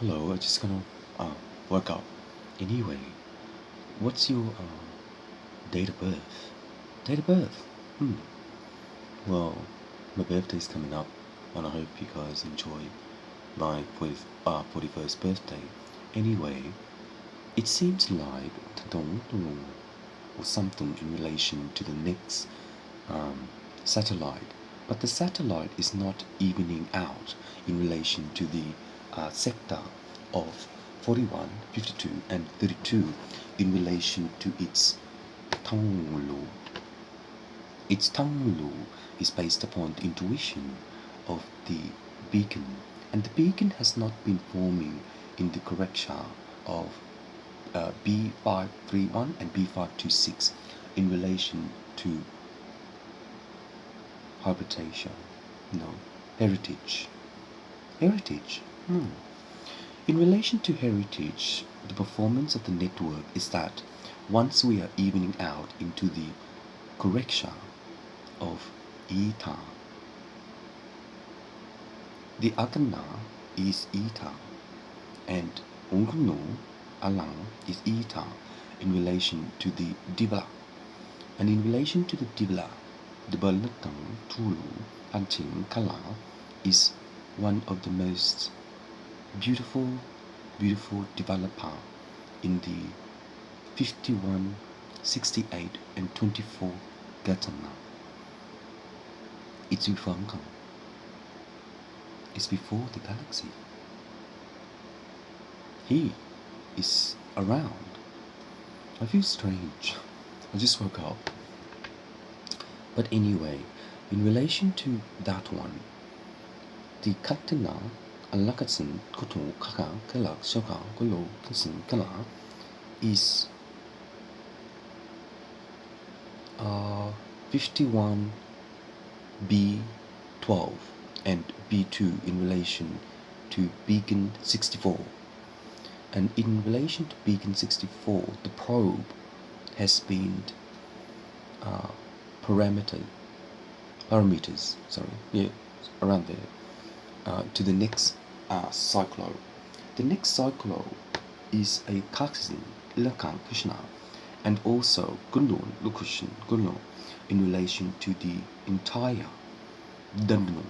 Hello, I'm just gonna work out. Anyway, what's your date of birth? Date of birth? Hmm. Well, my birthday's coming up, and I hope you guys enjoy my 41st birthday. Anyway, it seems like tadong or something in relation to the next um, satellite, but the satellite is not evening out in relation to the sector of 41, 52, and 32 in relation to its Tanglu. Its Tanglu is based upon the intuition of the beacon, and the beacon has not been forming in the correct chart of B531 and B526 in relation to habitation. No, heritage. Heritage. In relation to heritage, the performance of the network is that once we are evening out into the correction of eta, the agana is eta, and ungno alang is eta in relation to the divla. And in relation to the divla, the Balnatang Tulu Anting Kala is one of the most beautiful developer in the 51, 68, and 24 Gatana. It's Vifangam. It's before the galaxy. He is around. I feel strange. I just woke up. But anyway, in relation to that one, the Katina Alakatsin Kutu Kaka Kalak Shoka Kulu Kasin Kala is 51 B12 and B2 in relation to Beacon 64. And in relation to Beacon 64, the probe has been uh, parameters, around there, to the next cyclo. The next cyclo is a Kaksin Lakan Krishna and also Gundun Lukushin Gunno in relation to the entire Dandanu,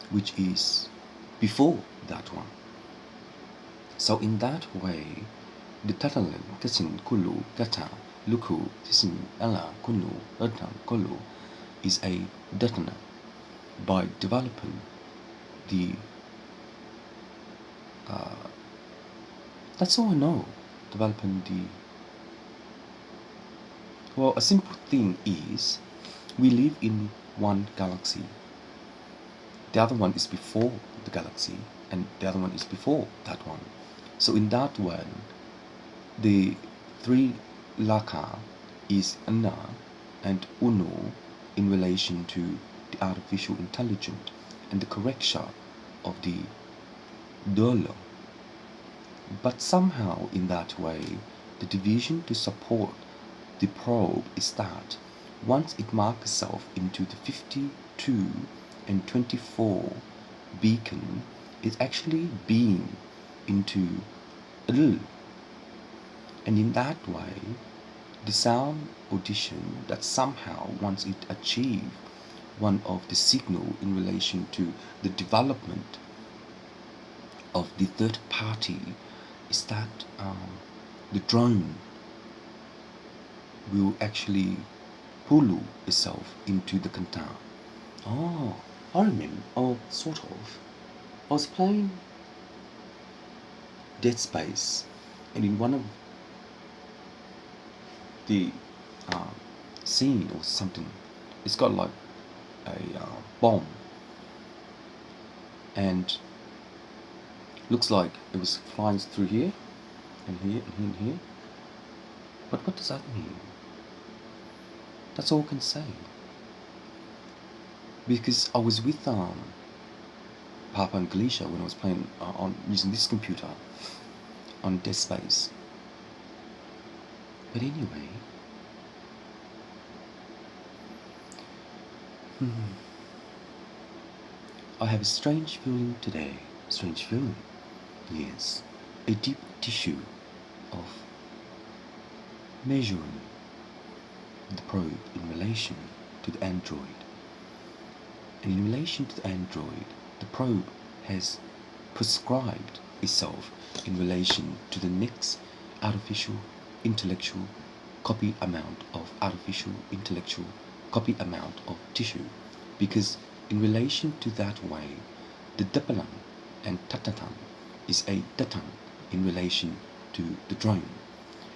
which is before that one. So in that way, the Tatalan Kasin Kulu Gata Luku Tisin Ala Kunu Ratan Kulu is a Datana by developing the that's all I know. Developing the a simple thing is we live in one galaxy. The other one is before the galaxy, and the other one is before that one. So in that one, the three laka is Anna and Uno in relation to the artificial intelligence and the correction of the Dolo. But somehow in that way, the division to support the probe is that once it marks itself into the 52 and 24 beacon, it's actually being into L. And in that way, the sound audition that somehow once it achieve one of the signal in relation to the development of the third party is that the drone will actually pull itself into the container. Oh, I remember. Oh, sort of. I was playing Dead Space, and in one of the uh, scene or something, it's got like a bomb, and looks like it was flying through here, and here, and here, and here. But what does that mean? That's all I can say. Because I was with Papa and Galicia when I was playing on using this computer on Dead Space. But anyway, I have a strange feeling today. Strange feeling. Yes, a deep tissue of measuring the probe in relation to the android. And in relation to the android, the probe has prescribed itself in relation to the next artificial intellectual copy amount of artificial intellectual copy amount of tissue, because in relation to that way, the Dapalan and Tatatan is a Datan in relation to the drone,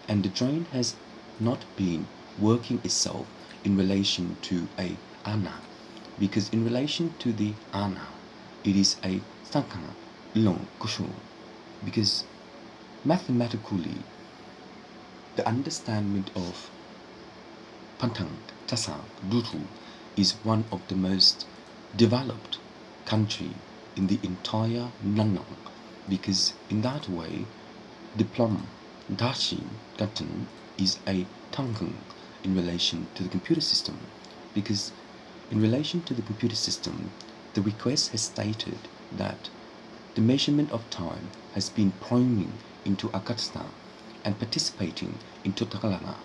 and the drone has not been working itself in relation to a Ana, because in relation to the Ana, it is a Sankana Long Kushu, because mathematically the understanding of Pantang Tasang Dutu is one of the most developed country in the entire Nannang, because in that way diploma Dashi Gatan is a Tangkang in relation to the computer system, because in relation to the computer system, the request has stated that the measurement of time has been probing into Akatsta and participating into Takalana,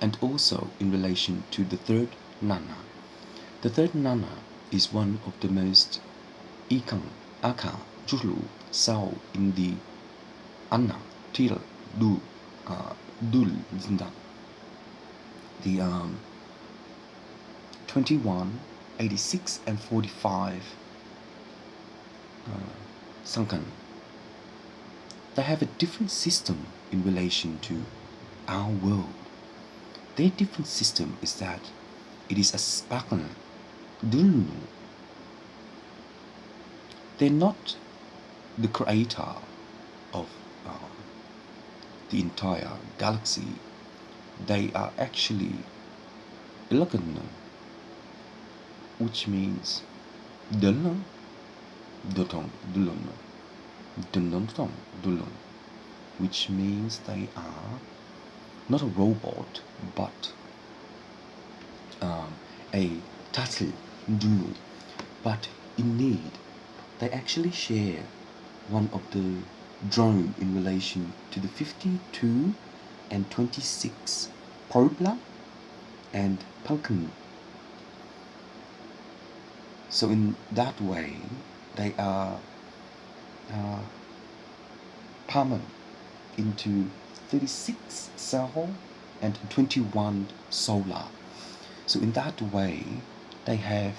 and also in relation to the third Nana. The third Nana is one of the most Ikang, Aka, Julu, Sao in the Anna, Til, Du, Dul, Zinda. The 21, 86 and 45 Sankan. They have a different system in relation to our world. Their different system is that it is a sparkle. They're not the creator of the entire galaxy. They are actually Ilagana, which means Dulun, Dutong, Dulun, Dulun, Dulun, which means they are not a robot, but a turtle, Dulu. But indeed, they actually share one of the drone in relation to the 52 and 26 Probla and Falcon. So in that way, they are common into 36 Sol and 21 Solar. So in that way, they have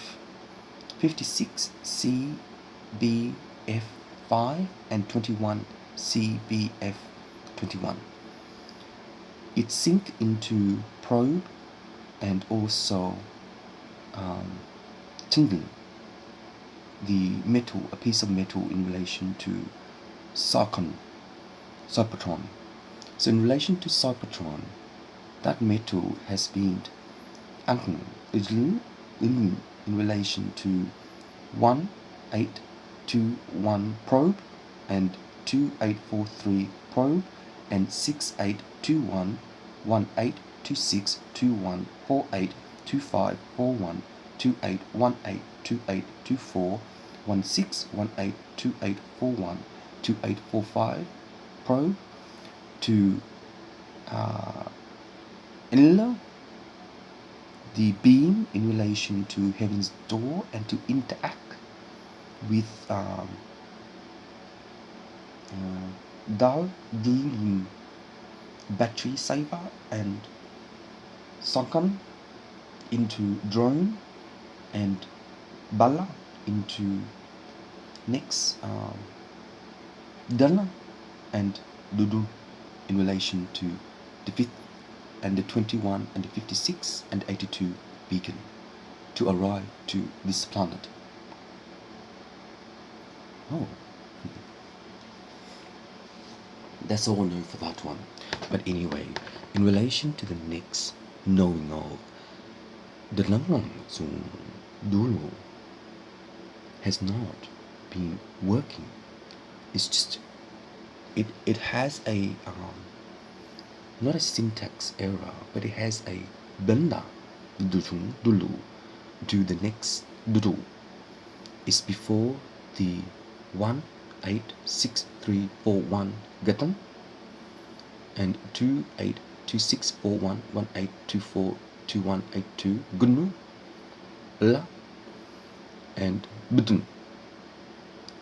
56 CBF5 and 21 CBF21. It sync into probe and also tingling the metal, a piece of metal in relation to cyclotron. So in relation to cyclotron, that metal has been in relation to 1821 probe and 2843 probe and 6821 1826 21 48 25 41 2818 2824 1618 2841 2845 probe to enlarge the beam in relation to heaven's door and to interact with Dal Dling battery saver and sunken into drone and Bala into next Dana and Dudu in relation to the 5th and the 21 and the 56 and 82 beacon to arrive to this planet. Oh, that's all I know for that one. But anyway, in relation to the next knowing of the Langang Zung Dulu has not been working. It's just it has a not a syntax error, but it has a benda dulu to the next dulu is before the 1863 28341 Gatan, and 28264118242182 Gunnu, La, and Butun,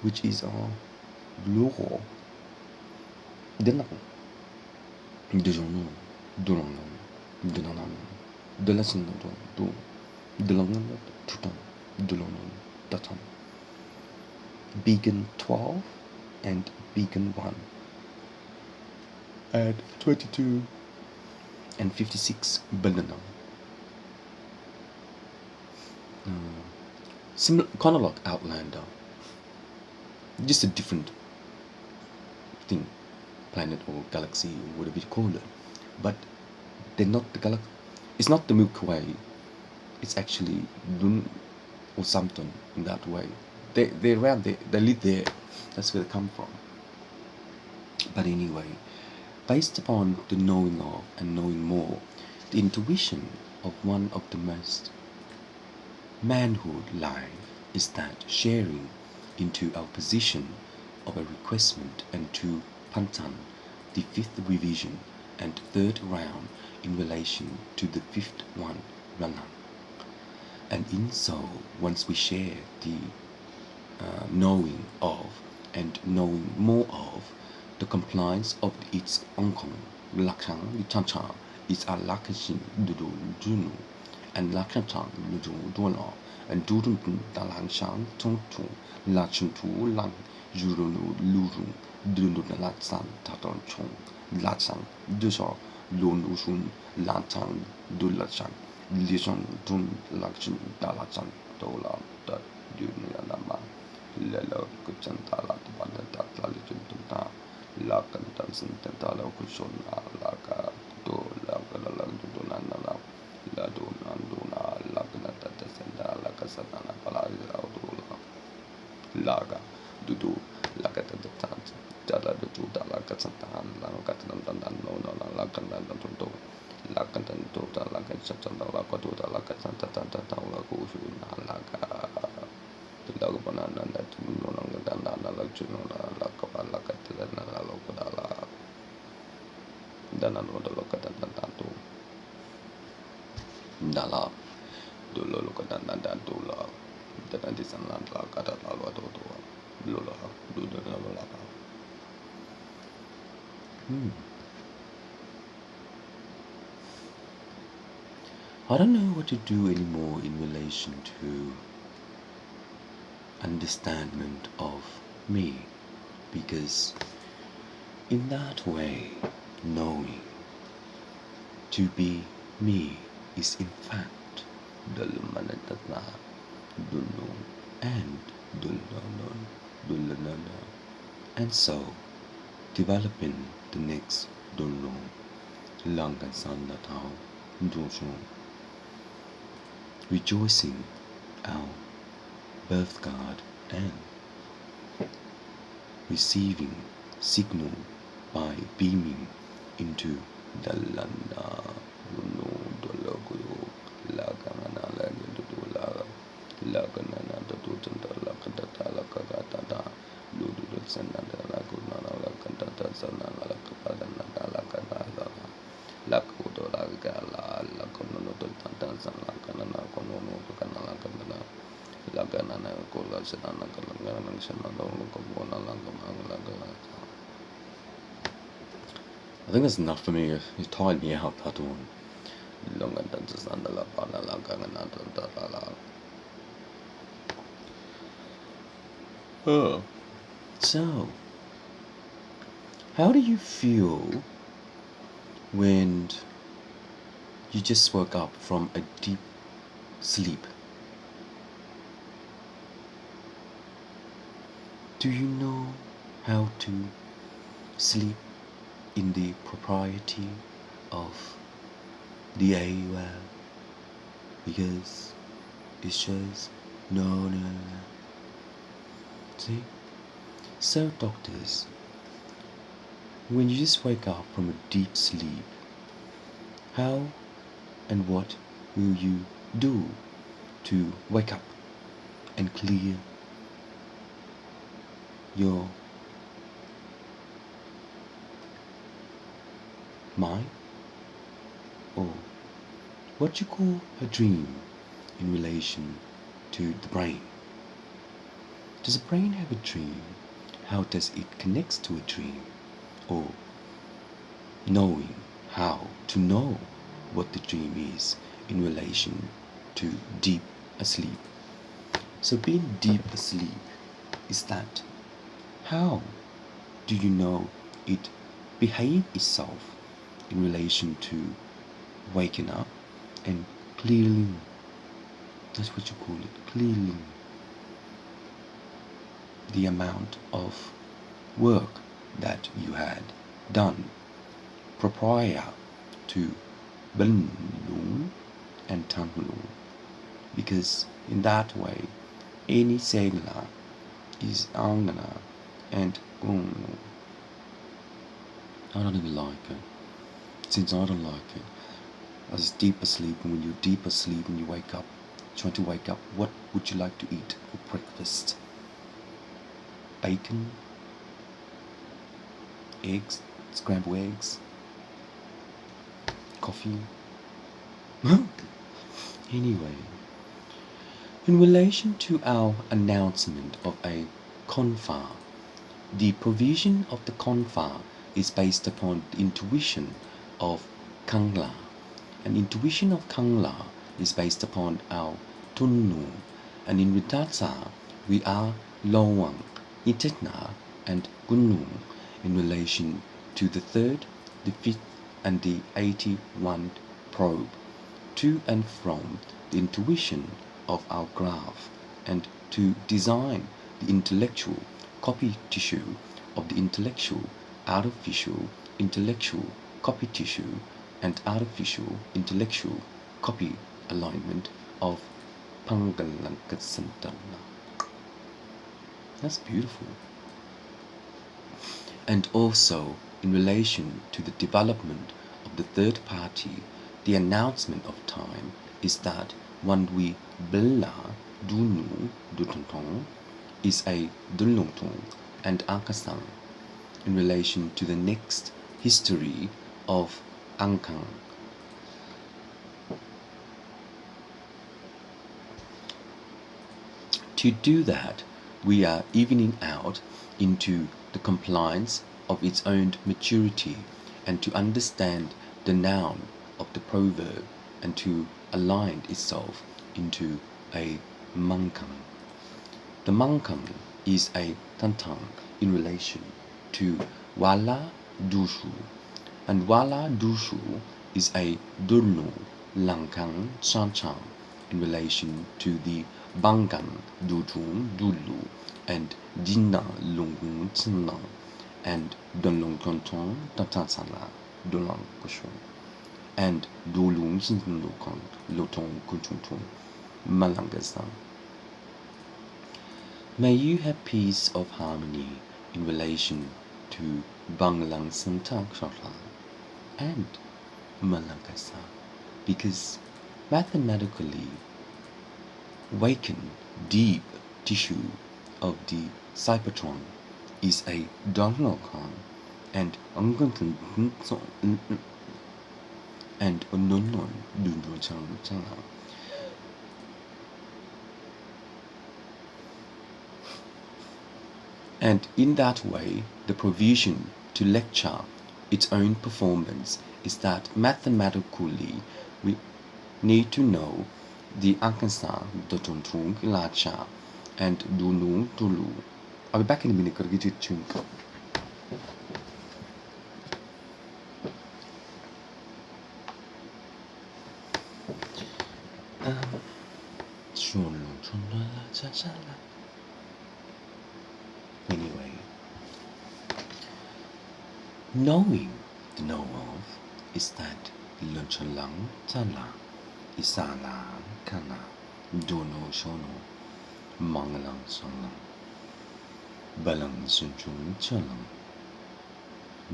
which is Loro, Denak, Dejono, Duran, Dunanan, Delasin, Delangan, Tutan, Dulanan, Datan, Beacon 12 and Beacon 1 at 22 and 56 Banana. Similar, kind of like Outlander, just a different thing, planet or galaxy or whatever you call it. But they're not the galaxy. It's not the Milky Way. It's actually Dun or something in that way. They're around there. They live there. That's where they come from. But anyway, based upon the knowing of and knowing more, the intuition of one of the most manhood life is that sharing into our position of a requestment and to Pantan, the fifth revision and third round in relation to the fifth one Rana. And in so, once we share the knowing of and knowing more of the compliance of its onkong, lakshang, chancha, is a lakashin dudu junu, and lakshang ludu duala, and dudun dalang shang tongtu, lachan tu lang, jurunu luru, dunu latsan taton chong, latsang, dusor, lun usun, lantang, dulachan, lison dun lakshin dalachan, dola, that dunyanama. Lelo kuchantala tabanda tatlali juntunta lakan tansin tentala kushona laka do laka lalang duduna nala la duna duna lakana tatasenda laka satana pala audula laga dudu laka tatatan dala dudu dala kasantan lang katan dan no no lakan dan tuntu lakan dan tuntu lakan satana laka dudu laka santatan tatala kushuna laka lagu pananan dan nunang dan lagu cununa lagu pala katilan lagu dala dan anu dulu kata dan tu dala dulu lu kata dan tu lah dan di sana lagu kata lalu tu dulu lah dulu lalu lah. I don't know what to do anymore in relation to understanding of me, because in that way, knowing to be me is in fact Dulmanatana, Dulu, and Dullanana, and so developing the next Dulu, Langansanatao, Dushu, rejoicing our birth guard and receiving signal by beaming into the lana no dolago lagana lagana lagana tutunda lakata lakata ludu sanada laguna lakata sanala lakata lakata lakudo lagala lakono tutanda sanala kono kana lakana lagana kola sanana kalangana sanala lokona lagana. I think that's enough for me. It tired me out, that one. Oh. So, how do you feel when you just woke up from a deep sleep? Do you know how to sleep in the propriety of the AUL? Because it shows no. See? So doctors, when you just wake up from a deep sleep, how and what will you do to wake up and clear your mind, or what you call a dream in relation to the brain. Does the brain have a dream? How does it connect to a dream? Or knowing how to know what the dream is in relation to deep asleep. So being deep asleep is that how do you know it behave itself in relation to waking up and clearing? That's what you call it, clearing. The amount of work that you had done prior to Benlung and Tanlung, because in that way any segla is Angana and Gunlung. I don't even like it. Since I don't like it, I was deep asleep, and when you're deep asleep and you wake up, trying to wake up, what would you like to eat for breakfast? Bacon, eggs, scrambled eggs, coffee. Anyway, in relation to our announcement of a konfa, the provision of the konfa is based upon the intuition of Kangla. And intuition of Kangla is based upon our Tunnu. And in Vidatsa, we are Lowang, Itetna, and Gunung in relation to the third, the fifth, and the 81 probe, to and from the intuition of our graph, and to design the intellectual copy tissue of the intellectual artificial intellectual copy tissue and artificial intellectual copy alignment of Pangalankasantana. That's beautiful. And also, in relation to the development of the third party, the announcement of time is that when we bella dunu dutuntong is a dulungtung and akasang in relation to the next history of Angkang. To do that, we are evening out into the compliance of its own maturity, and to understand the noun of the proverb, and to align itself into a mankang. The mankang is a tantang in relation to wala dushu, and wala dushu is a durnu langkang chanchang in relation to the bangang dudung dulu and dina lungung tsenang and dunlung kontong tatatsala dulang kushung and dulung sinlukong lotong kunchungtung malangasang. May you have peace of harmony in relation to Banglang Santakshala and Malangasa, because mathematically wakened deep tissue of the cybertron is a Donlokan and and Ununon Dunduchang. And in that way, the provision to lecture its own performance is that mathematically we need to know the Arkansas Dotontung Lacha and Dunung Tulu. I'll be back in a minute, gotta get you tuned. Anyway, knowing the know of is that Lunchalang Tala, Isala Kana, Dono Shono, Mangalang Solang, Balang Sunchung Chalang,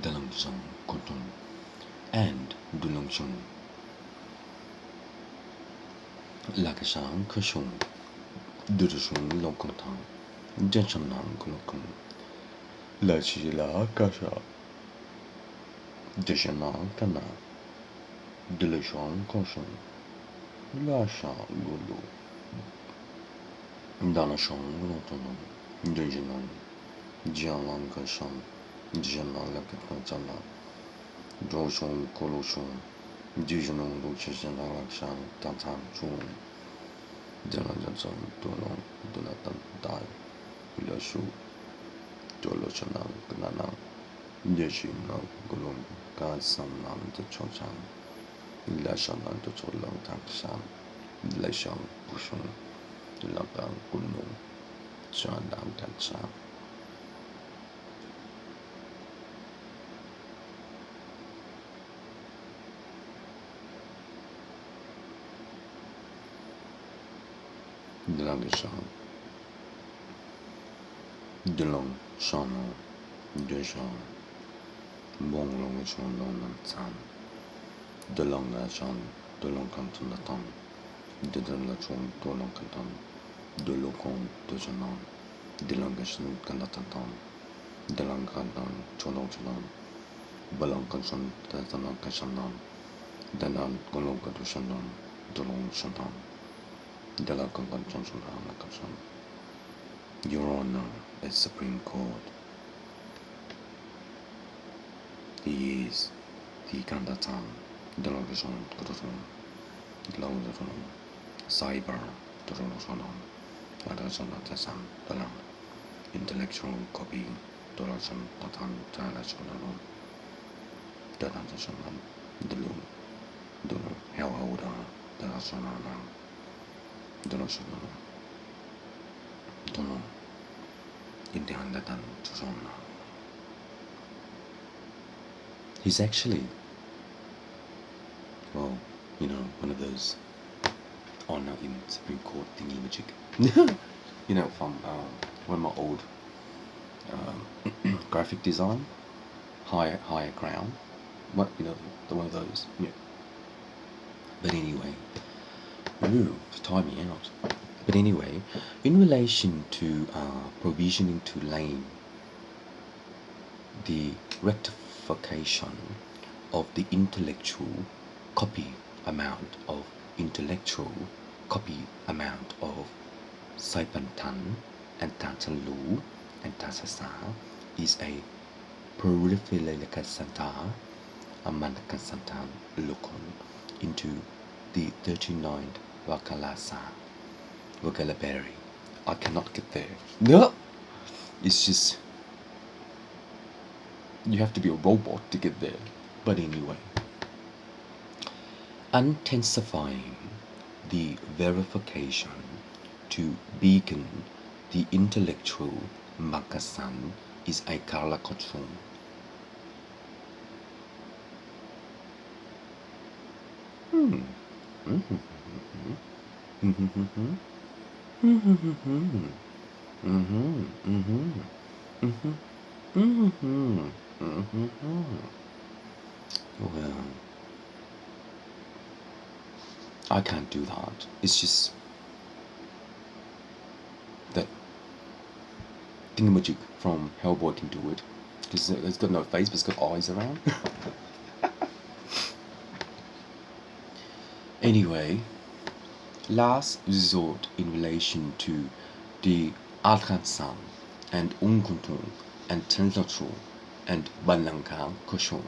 Dalang Song Kotun, and Dulong Shung. Lakashang Kashung, Dudushung Lokontang, Jachanang Kolokung, Lachila Kasha, Deshana Kana, Dilishan Koshan, Lasha Gulu, Danashan Gulotono, Dijanan, Jalan Kashan, Janala Kapatala, Doshon Koloshon, Dijanon Luchana Lakshan, Tatan Chun, Danajan Dolon, Donatan Dai, Vilashu, Doloshanang Gananang, Yeshinang Gulum, Gasanam the Chochan, Ilashanan the Cholang Takshan, Leshang Pushun, Labang Gunum, Chandam Takshan. Dilangishan, Dilong Shano, Deshan, Bonglong Chandon and San, Dilong Lashan, Dilong Cantonatan, Didalachon, Dolong Canton, Dilokon, Dojanan, Dilangashan Kanatatan, Dilangadan, Cholochanan, Balankasan, Tatanakashanan, Danan, Golokadushanan, Dolong Shantan, Delakangan Johnson. Your Honor, as Supreme Court, he is the Kandatan, Delagasan, Kurutan, Laudatan, Cyber, Dorolosanan, Adasanatasan, Dalam, Intellectual Copy, Dolasan, Tatan, Talasanan, Dadatasanan, Delu, Dulu, Hellholder, Delasanan, Dolasanan, Dulu, Indiandatan, Susana. He's actually, well, one of those honor in Supreme Court thingy magic. From one of my old graphic design, higher crown. What the one of those. Yeah. But anyway, time me out. But anyway, in relation to provisioning to lane, the rectification of the intellectual copy amount of Saipantan and Tantalu and Tasasa is a Purifilikasanta Amanakasantan Lukon into the 39th vocabulary. I cannot get there. No! It's just, you have to be a robot to get there. But anyway, intensifying the verification to beacon the intellectual Makasan is a Karlakochum. Well, I can't do that. It's just that thingamajig from Hellboy can do it. Because it's got no face, but it's got eyes around. Anyway, last resort in relation to the Alkhansan and Unkuntun and Tenlatru and Balanka Koshon.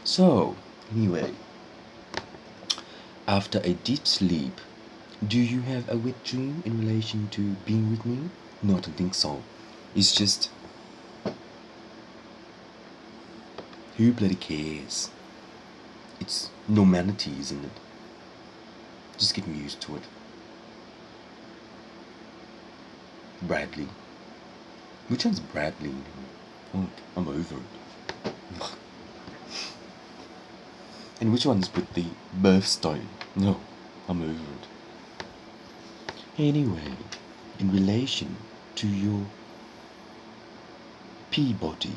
So, anyway, after a deep sleep, do you have a wet dream in relation to being with me? No, I don't think so. It's just, who bloody cares? It's normality, isn't it? Just getting used to it. Bradley. Which one's Bradley? Oh, I'm over it. And which one's with the birthstone? No, I'm over it. Anyway, in relation to your Peabody.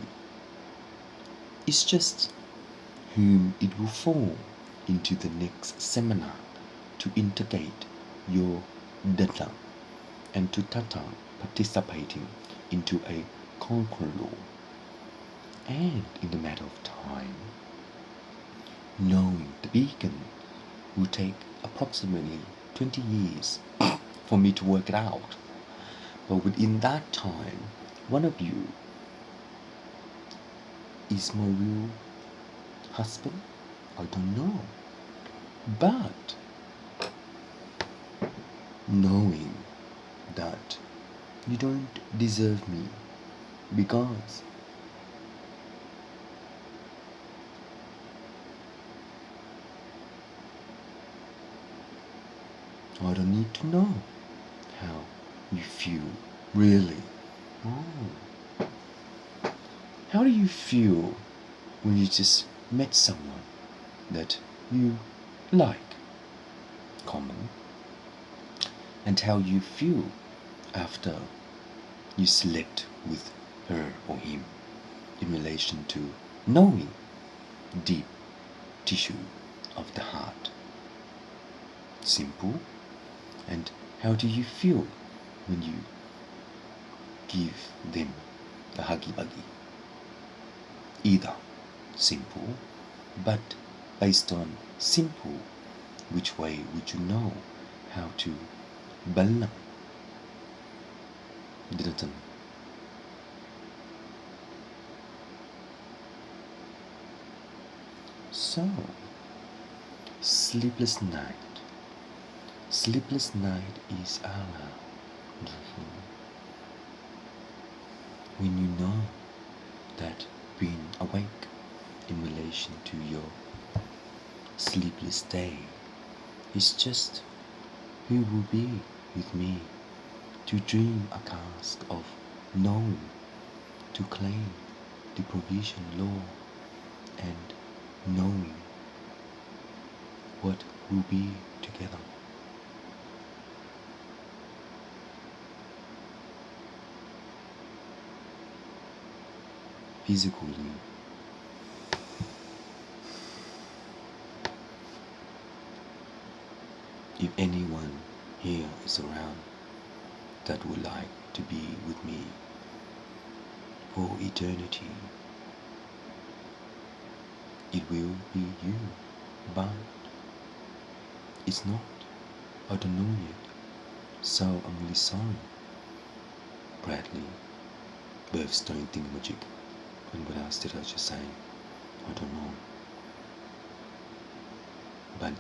It's just whom it will fall into the next seminar to integrate your data and to data participating into a curriculum. And in the matter of time, knowing the beacon will take approximately 20 years for me to work it out. But within that time, one of you is my real husband? I don't know. But knowing that you don't deserve me because I don't need to know how you feel really. Oh. How do you feel when you just met someone that you like? Common. And how you feel after you slept with her or him in relation to knowing deep tissue of the heart. Simple. And how do you feel when you give them the huggy buggy? Either simple, but based on simple, which way would you know how to balance? Didn't. So, sleepless night. Sleepless night is our when you know that being awake in relation to your sleepless day is just who will be with me to dream a task of knowing, to claim the provision law and knowing what will be together. Physically, if anyone here is around that would like to be with me for eternity, it will be you, but it's not. I don't know yet, so I'm really sorry. Bradley, birthstone thingamajig. And what else did I just say? I don't know. But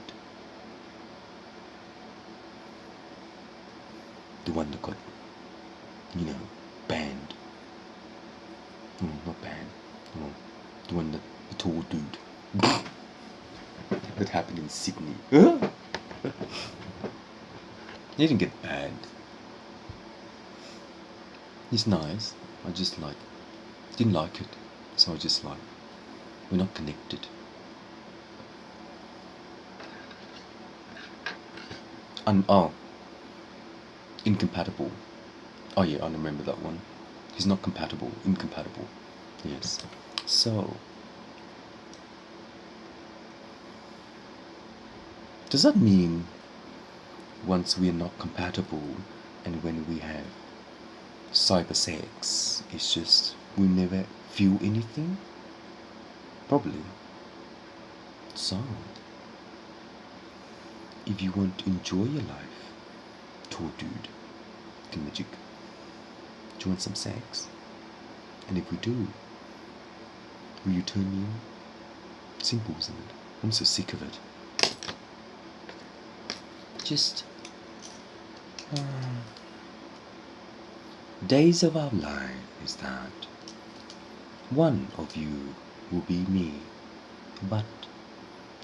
the one that got, banned. No, not banned. No, the one that, the tall dude. That happened in Sydney. He didn't get banned. He's nice. I just didn't like it. So I just we're not connected. Incompatible. Oh yeah, I remember that one. He's not compatible. Incompatible. Yes. So, does that mean once we are not compatible and when we have cyber sex, it's just we never feel anything? Probably. So, if you want to enjoy your life, tall dude, magic, do you want some sex? And if we do, will you turn me on? Simple, isn't it? I'm so sick of it. Just days of our life is that one of you will be me, but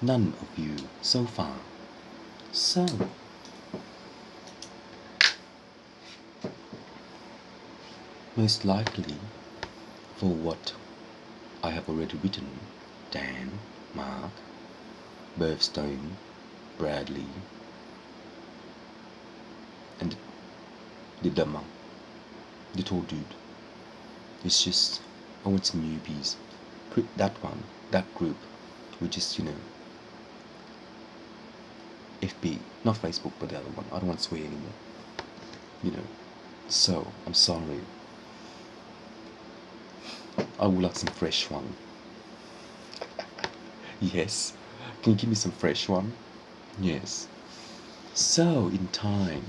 none of you so far. So, most likely, for what I have already written, Dan, Mark, Birthstone, Bradley, and the tall dude. It's just I want some newbies. That one, that group, which is, FB, not Facebook, but the other one. I don't want to swear anymore. So, I'm sorry. I would like some fresh one. Yes. Can you give me some fresh one? Yes. So, in time.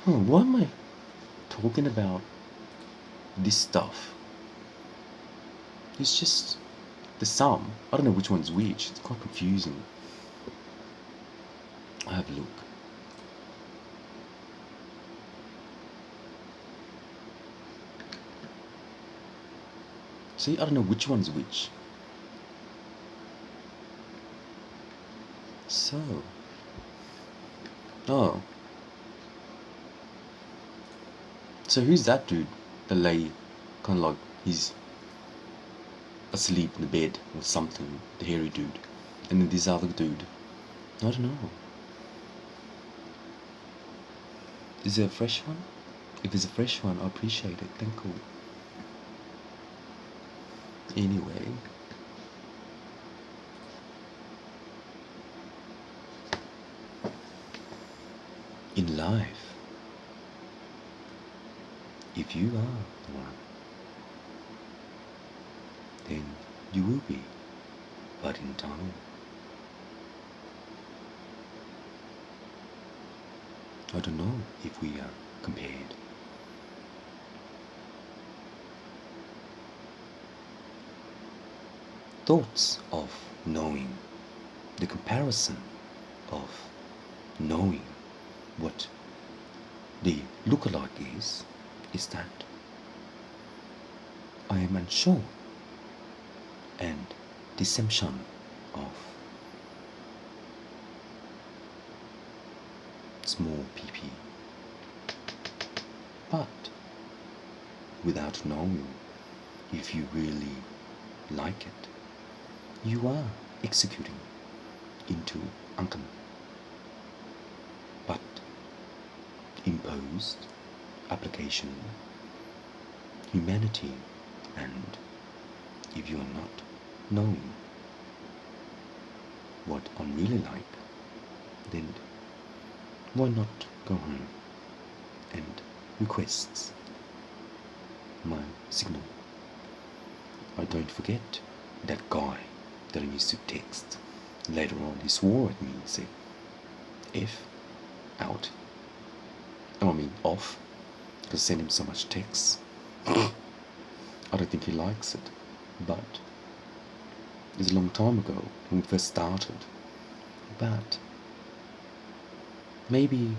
Why am I talking about this stuff? It's just the sum. I don't know which one's which. It's quite confusing. I have a look. See, I don't know which one's which. So. Oh. So who's that dude that lay kind of like he's asleep in the bed or something, the hairy dude. And then this other dude. I don't know. Is there a fresh one? If it's a fresh one, I appreciate it. Thank you. Anyway. In life, if you are the one, then you will be, but in time. I don't know if we are compared. Thoughts of knowing, the comparison of knowing what the lookalike is that I am unsure, and deception of small pp. But without knowing if you really like it, you are executing into uncle. But imposed application, humanity, and if you are not knowing what I'm really like, then why not go home and request my signal? I don't forget that guy that I used to text. Later on, he swore at me and said, F out. Oh, I mean, off, because I sent him so much text. I don't think he likes it, but it's a long time ago when we first started. But maybe